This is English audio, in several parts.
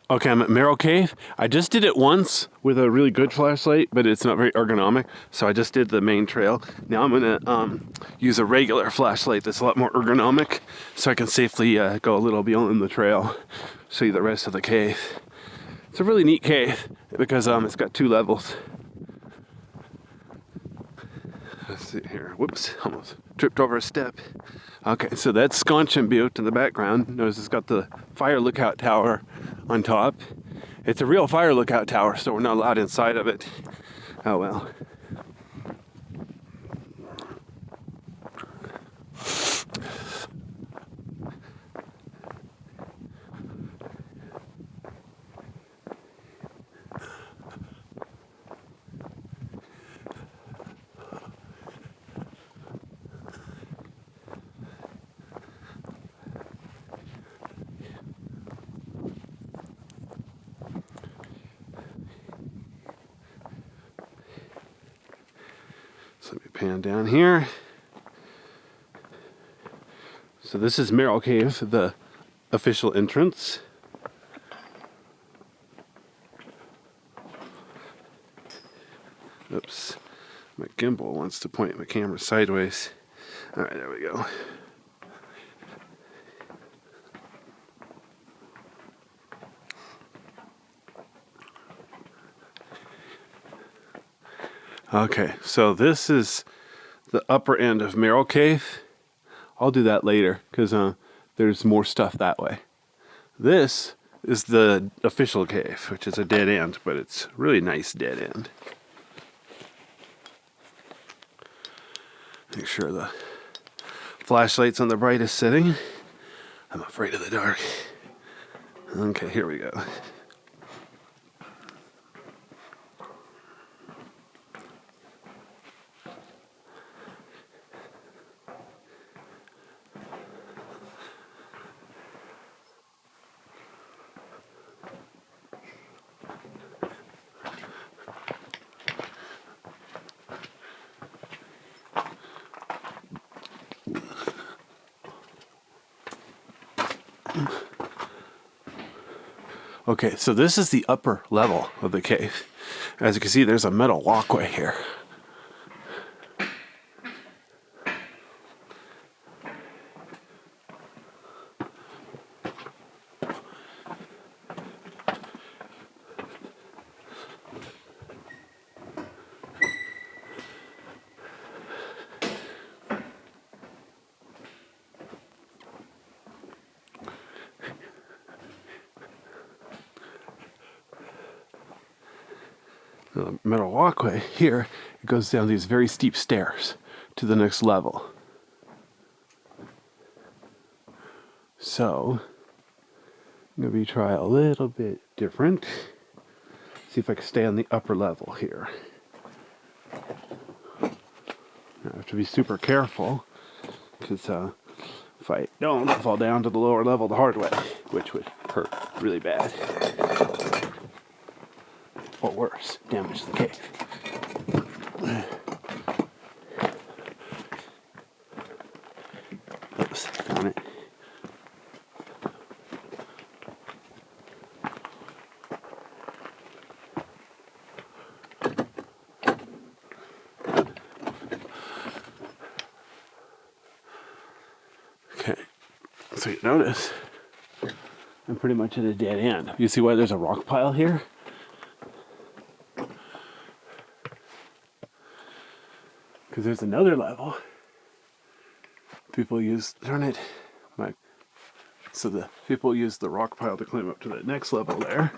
Okay, I'm at Merrill Cave. I just did it once with a really good flashlight, but it's not very ergonomic, so I just did the main trail. Now I'm gonna use a regular flashlight that's a lot more ergonomic, so I can safely go a little beyond the trail, show you the rest of the cave. It's a really neat cave because it's got 2 levels. Let's see here. Whoops, almost tripped over a step. Okay, so that's Scontian Butte in the background. Notice it's got the fire lookout tower on top. It's a real fire lookout tower, so we're not allowed inside of it. Oh well. So let me pan down here. So this is Merrill Cave, the official entrance. Oops, my gimbal wants to point my camera sideways. All right, there we go. Okay, so this is the upper end of Merrill Cave. I'll do that later because there's more stuff that way. This is the official cave, which is a dead end, but it's a really nice dead end. Make sure the flashlight's on the brightest setting. I'm afraid of the dark. Okay, here we go. Okay, so this is the upper level of the cave. As you can see, there's a metal walkway here. The metal walkway here, it goes down these very steep stairs to the next level. So, maybe try a little bit different. See if I can stay on the upper level here. I have to be super careful because if I don't, I'll fall down to the lower level the hard way, which would hurt really bad. Or worse, damage the cave. Oops, darn it. Okay, so you notice I'm pretty much at a dead end. You see why there's a rock pile here? Because there's another level. People use, darn it, so the people use the rock pile to climb up to the next level there.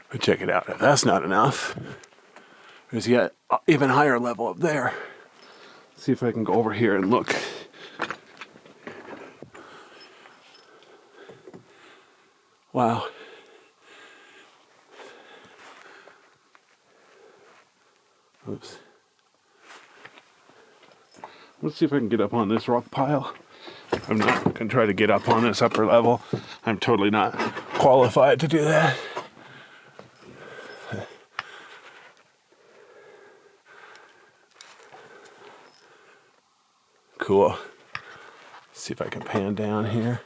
But check it out, if that's not enough, there's yet even higher level up there. Let's see if I can go over here and look. Wow. Oops. Let's see if I can get up on this rock pile. I'm not going to try to get up on this upper level. I'm totally not qualified to do that. Cool. See if I can pan down here.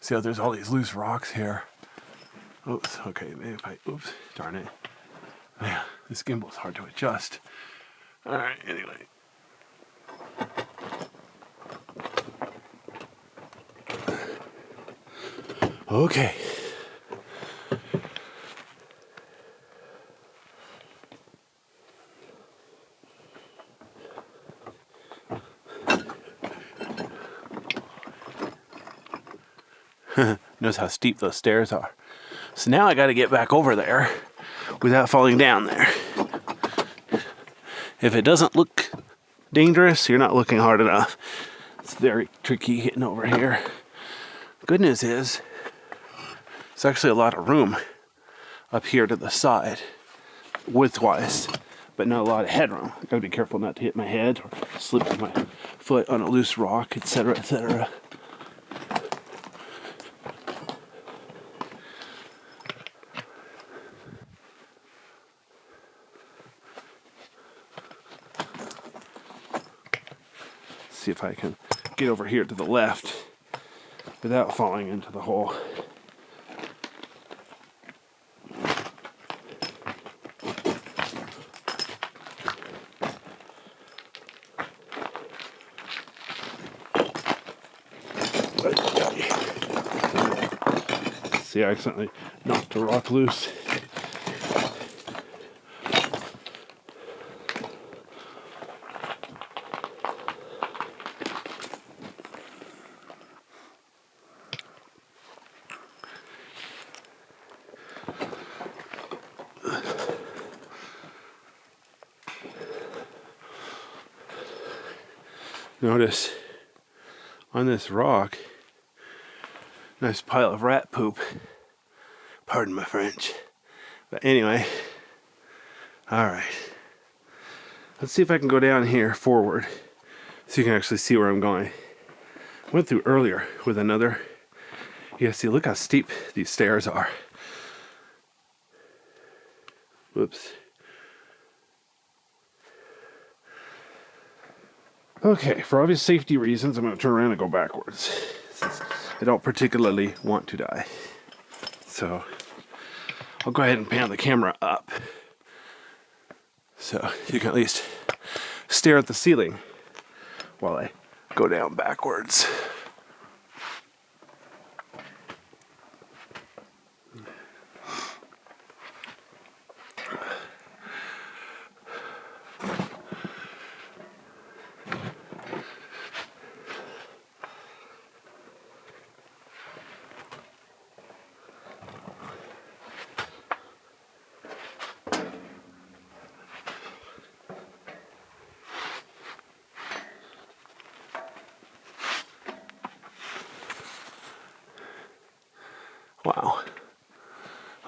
See how there's all these loose rocks here. Oops, okay, maybe if I, oops, darn it. Man, this gimbal's hard to adjust. All right, anyway. Okay. Notice how steep those stairs are. So now I got to get back over there without falling down there. If it doesn't look dangerous, you're not looking hard enough. It's very tricky hitting over here. Good news is, there's actually a lot of room up here to the side, width-wise, but not a lot of headroom. I gotta be careful not to hit my head or slip my foot on a loose rock, etc., etc. See if I can get over here to the left without falling into the hole. See, I accidentally knocked a rock loose. Notice on this rock, nice pile of rat poop. Pardon my French. But anyway, all right. Let's see if I can go down here forward so you can actually see where I'm going. Went through earlier with another. Yeah, see, look how steep these stairs are. Whoops. Okay, for obvious safety reasons, I'm going to turn around and go backwards, since I don't particularly want to die. So, I'll go ahead and pan the camera up, so you can at least stare at the ceiling while I go down backwards. Wow.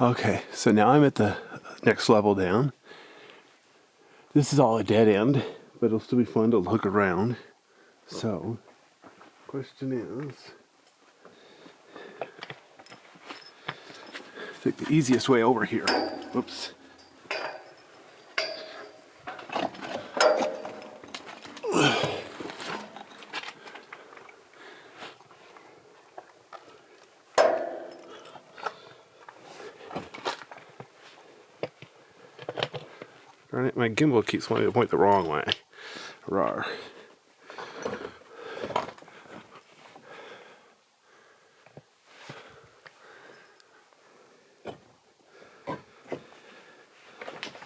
Okay, so now I'm at the next level down. This is all a dead end, but it'll still be fun to look around. So, question is, take the easiest way over here. Whoops. Darn it, my gimbal keeps wanting to point the wrong way. Rawr.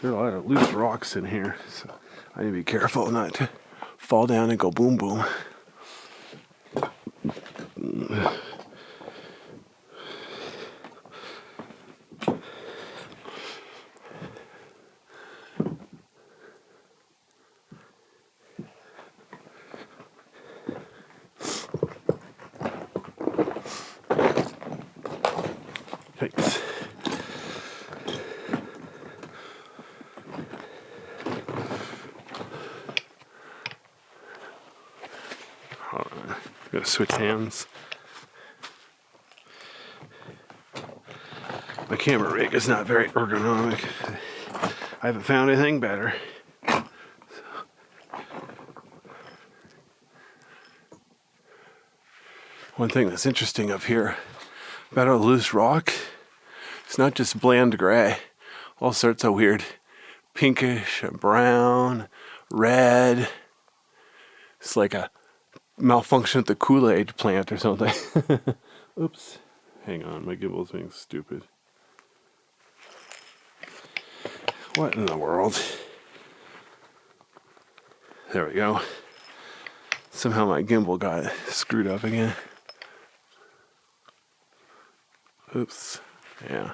There are a lot of loose rocks in here, so I need to be careful not to fall down and go boom boom. Thanks. Hold on. I'm gonna switch hands. My camera rig is not very ergonomic. I haven't found anything better. One thing that's interesting up here about a loose rock, it's not just bland gray. All sorts of weird pinkish, brown, red. It's like a malfunction at the Kool-Aid plant or something. Oops. Hang on, my gimbal's being stupid. What in the world? There we go. Somehow my gimbal got screwed up again. Oops. Yeah.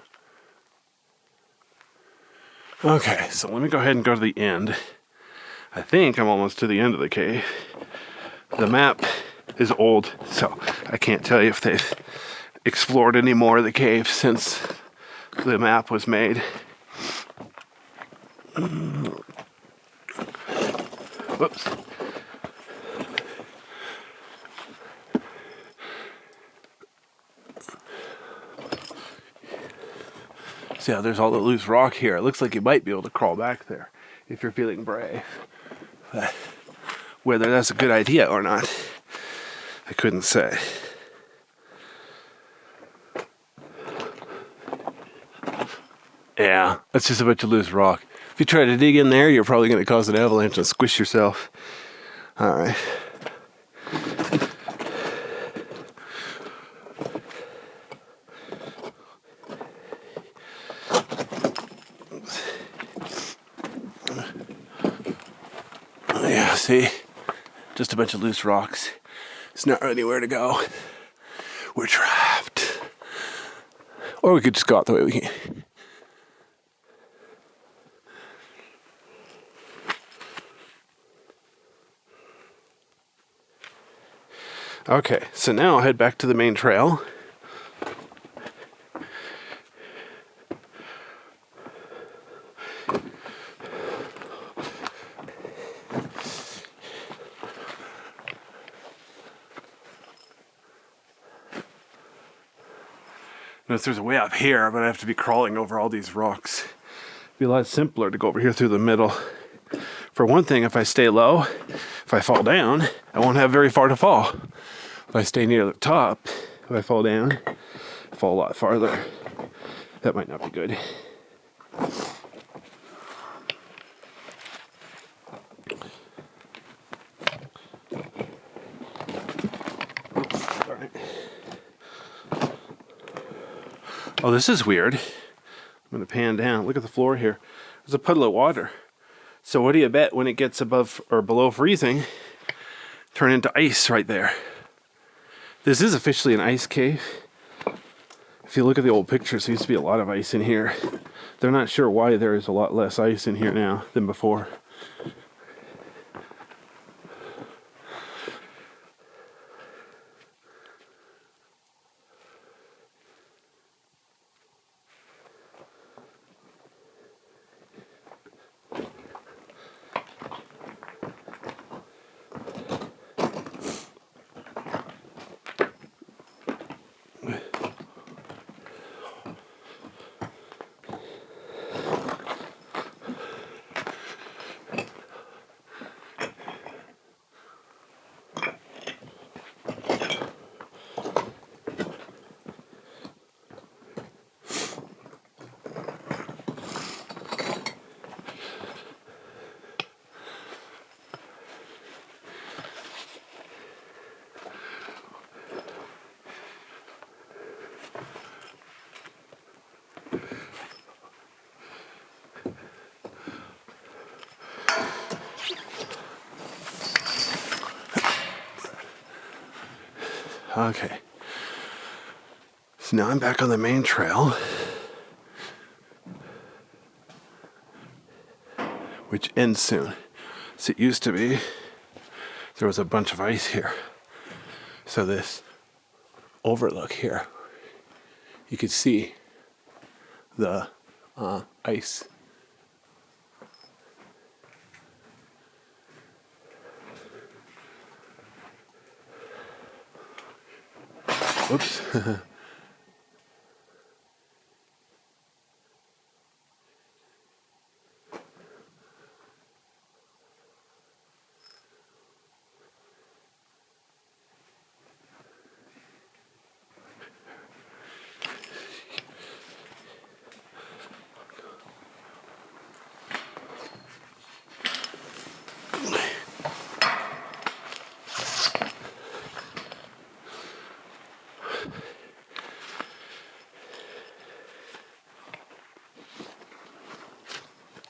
Okay, so let me go ahead and go to the end. I think I'm almost to the end of the cave. The map is old, so I can't tell you if they've explored any more of the cave since the map was made. Whoops. See how there's all the loose rock here. It looks like you might be able to crawl back there if you're feeling brave. But whether that's a good idea or not, I couldn't say. Yeah, that's just a bunch of loose rock. If you try to dig in there, you're probably going to cause an avalanche and squish yourself. All right. Yeah, see? Just a bunch of loose rocks. There's not anywhere to go. We're trapped. Or we could just go out the way we came. Okay, so now I'll head back to the main trail. Notice there's a way up here, but I have to be crawling over all these rocks. It'd be a lot simpler to go over here through the middle. For one thing, if I stay low, if I fall down, I won't have very far to fall. If I stay near the top, if I fall down, I fall a lot farther. That might not be good. Oops, all right. Oh, this is weird. I'm going to pan down. Look at the floor here. There's a puddle of water. So what do you bet when it gets above or below freezing, turn into ice right there? This is officially an ice cave. If you look at the old pictures, there used to be a lot of ice in here. They're not sure why there is a lot less ice in here now than before. Okay. So now I'm back on the main trail, which ends soon. So it used to be, there was a bunch of ice here. So this overlook here, you could see the ice. Oops.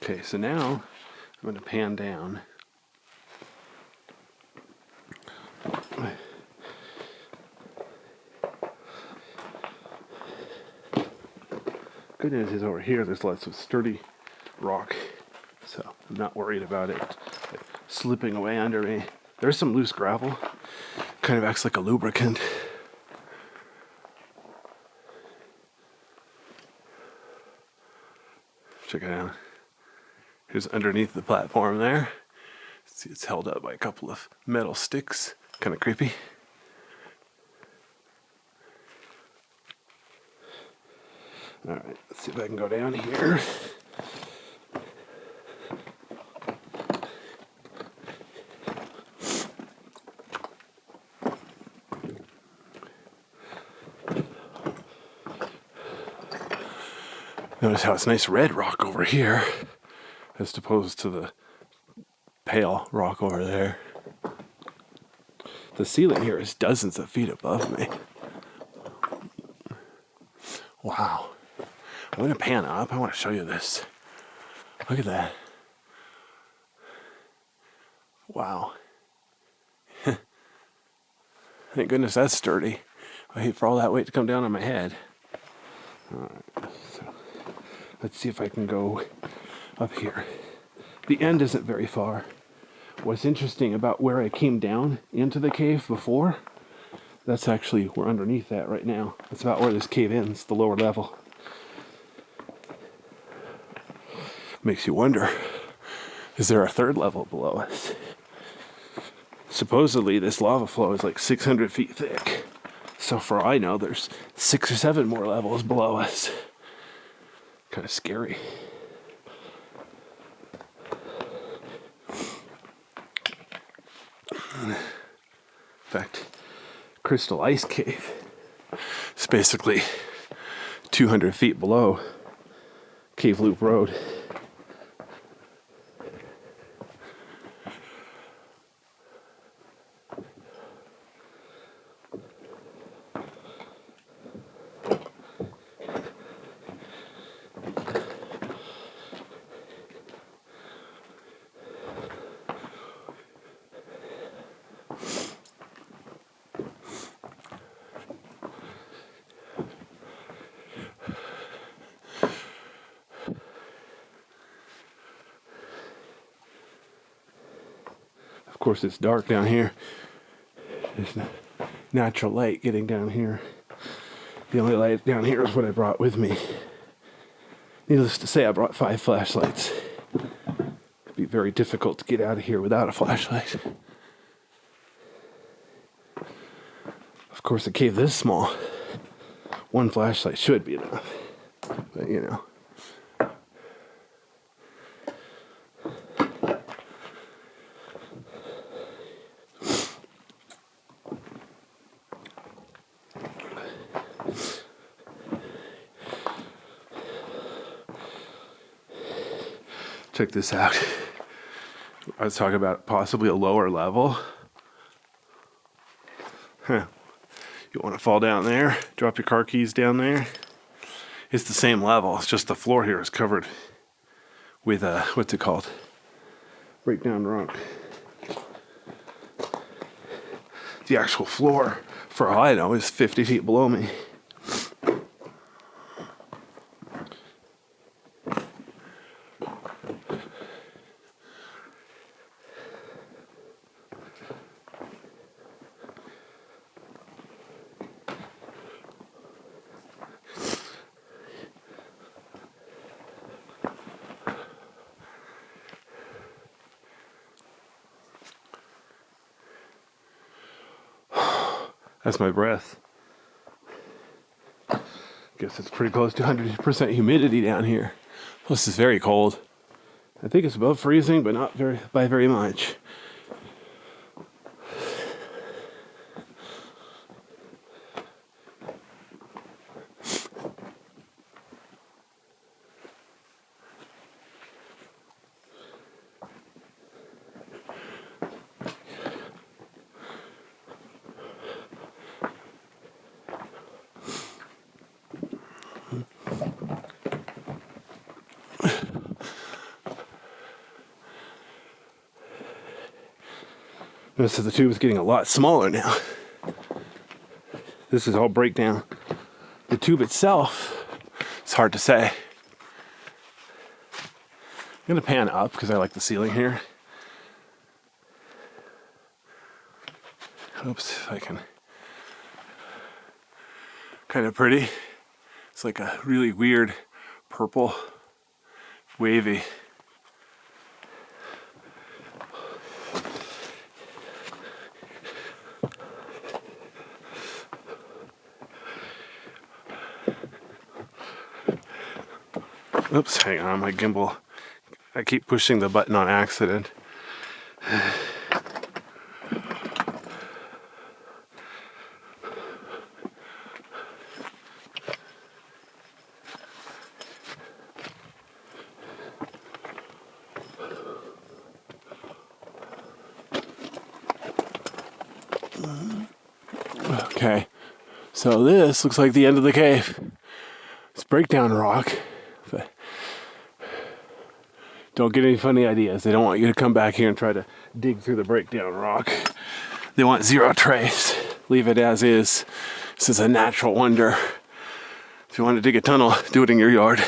Okay, so now I'm going to pan down. Good news is over here there's lots of sturdy rock, so I'm not worried about it slipping away under me. There's some loose gravel, kind of acts like a lubricant. Check it out. Here's underneath the platform there. See, it's held up by a couple of metal sticks. Kind of creepy. Alright, let's see if I can go down here. Notice how it's nice red rock over here, as opposed to the pale rock over there. The ceiling here is dozens of feet above me. Wow. I'm going to pan up. I want to show you this. Look at that. Wow. Thank goodness that's sturdy. I hate for all that weight to come down on my head. Alright, so let's see if I can go up here. The end isn't very far. What's interesting about where I came down into the cave before, that's actually, we're underneath that right now. That's about where this cave ends, the lower level. Makes you wonder, is there a third level below us? Supposedly this lava flow is like 600 feet thick. So for all I know, there's 6 or 7 more levels below us. Kind of scary. In fact, Crystal Ice Cave is basically 200 feet below Cave Loop Road. Of course, it's dark down here. There's no natural light getting down here. The only light down here is what I brought with me. Needless to say, I brought 5 flashlights. It'd be very difficult to get out of here without a flashlight. Of course, a cave this small, 1 flashlight should be enough. But you know. Check this out. I was talking about possibly a lower level. Huh. You want to fall down there, drop your car keys down there. It's the same level, it's just the floor here is covered with, what's it called? Breakdown rock. The actual floor, for all I know, is 50 feet below me. That's my breath. Guess it's pretty close to 100% humidity down here. Plus it's very cold. I think it's above freezing, but not by very much. Notice that the tube is getting a lot smaller now. This is all breakdown. The tube itself, it's hard to say. I'm gonna pan up because I like the ceiling here. Oops, if I can. Kind of pretty. It's like a really weird purple, wavy. Oops, hang on, my gimbal. I keep pushing the button on accident. Okay, so this looks like the end of the cave. It's breakdown rock. But don't get any funny ideas. They don't want you to come back here and try to dig through the breakdown rock. They want zero trace. Leave it as is. This is a natural wonder. If you want to dig a tunnel, do it in your yard.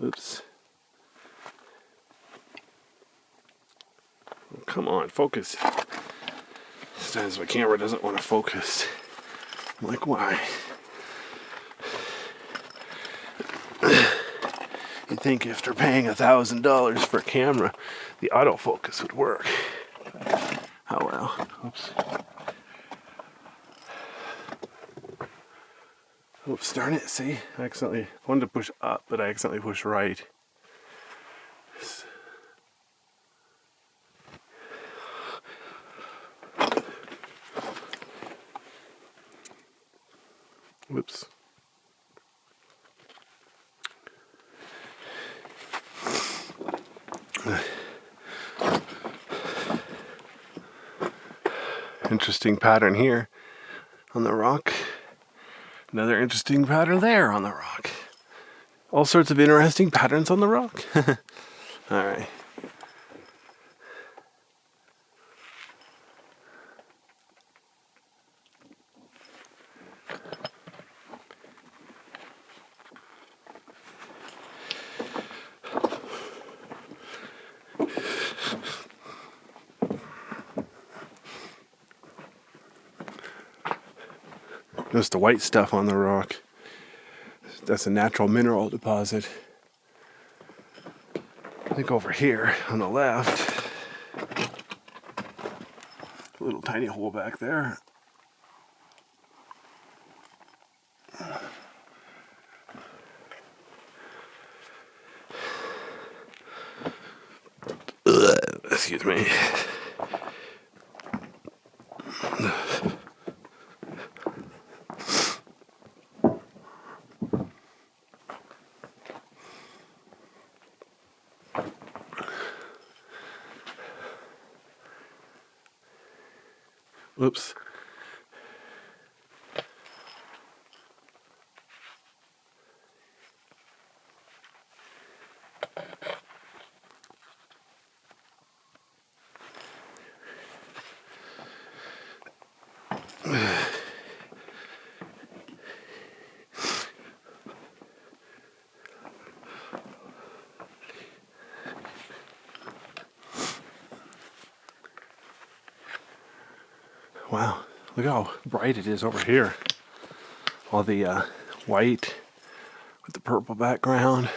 Oops. Oh, come on, focus. Sometimes my camera doesn't want to focus. I'm like, why? You'd think after paying $1,000 for a camera, the autofocus would work. Oh well. Oops. Oops, darn it. See? I wanted to push up, but I accidentally pushed right. Whoops. Interesting pattern here on the rock. Another interesting pattern there on the rock. All sorts of interesting patterns on the rock. All right. Notice the white stuff on the rock. That's a natural mineral deposit. I think over here on the left, a little tiny hole back there. Excuse me. Whoops. Wow, look how bright it is over here. All the white with the purple background.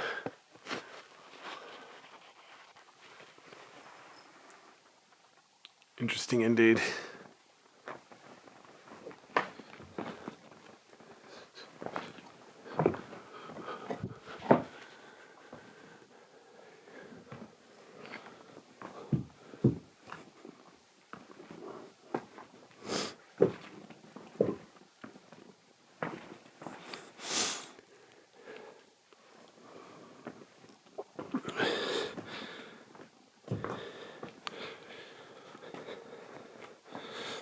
Interesting indeed.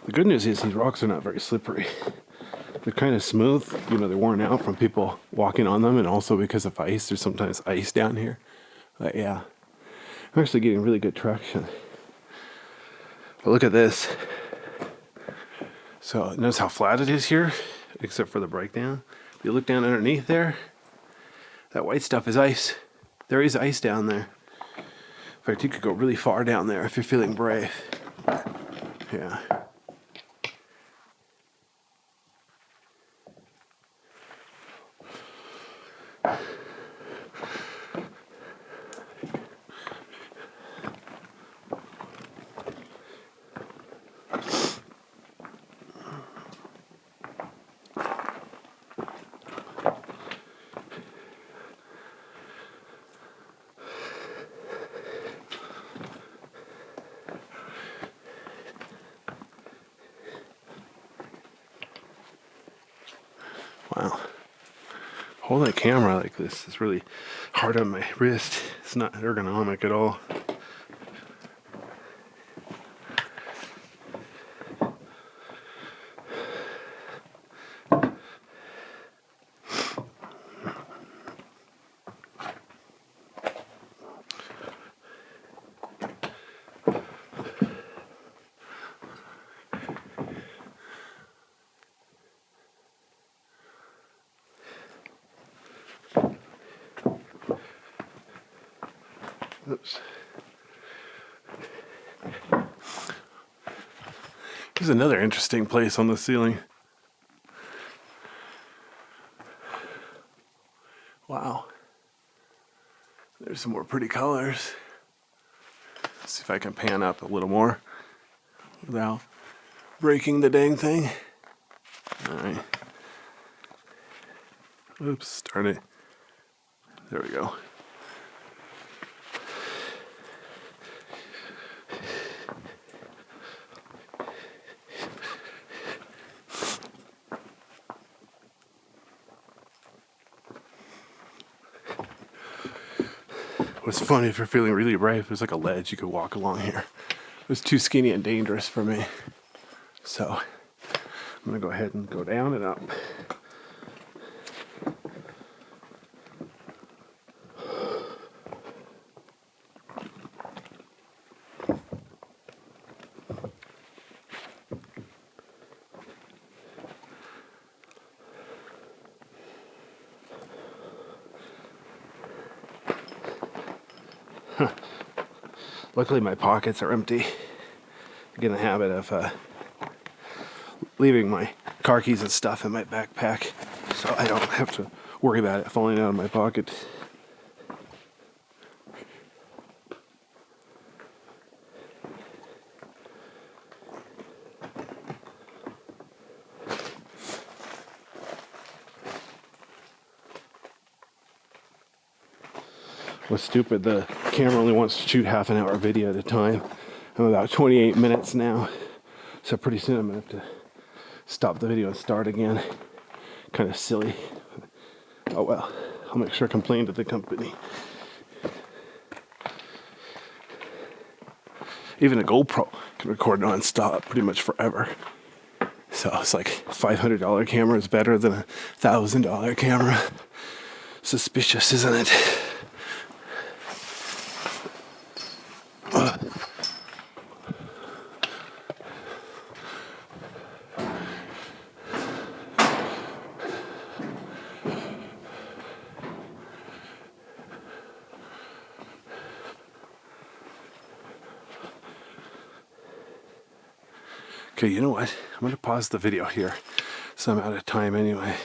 The good news is these rocks are not very slippery. They're kind of smooth. You know, they're worn out from people walking on them, and also because of ice. There's sometimes ice down here. But yeah, I'm actually getting really good traction. But look at this. So notice how flat it is here, except for the breakdown. If you look down underneath there, that white stuff is ice. There is ice down there. In fact, you could go really far down there if you're feeling brave. Yeah. Wow. Holding a camera like this is really hard on my wrist. It's not ergonomic at all. Oops. There's another interesting place on the ceiling. Wow. There's some more pretty colors. Let's see if I can pan up a little more without breaking the dang thing. Alright. Oops, darn it. There we go. What's funny, if you're feeling really brave, there's like a ledge you could walk along here. It was too skinny and dangerous for me. So I'm gonna go ahead and go down and up. Luckily my pockets are empty. I get in the habit of leaving my car keys and stuff in my backpack, so I don't have to worry about it falling out of my pocket. What's stupid, the camera only wants to shoot half an hour video at a time. I'm about 28 minutes now, so pretty soon I'm gonna have to stop the video and start again. Kind of silly. Oh well, I'll make sure I complain to the company. Even a GoPro can record non-stop pretty much forever. So it's like $500 camera is better than a $1,000 camera. Suspicious, isn't it? Okay, you know what? I'm going to pause the video here, so I'm out of time anyway.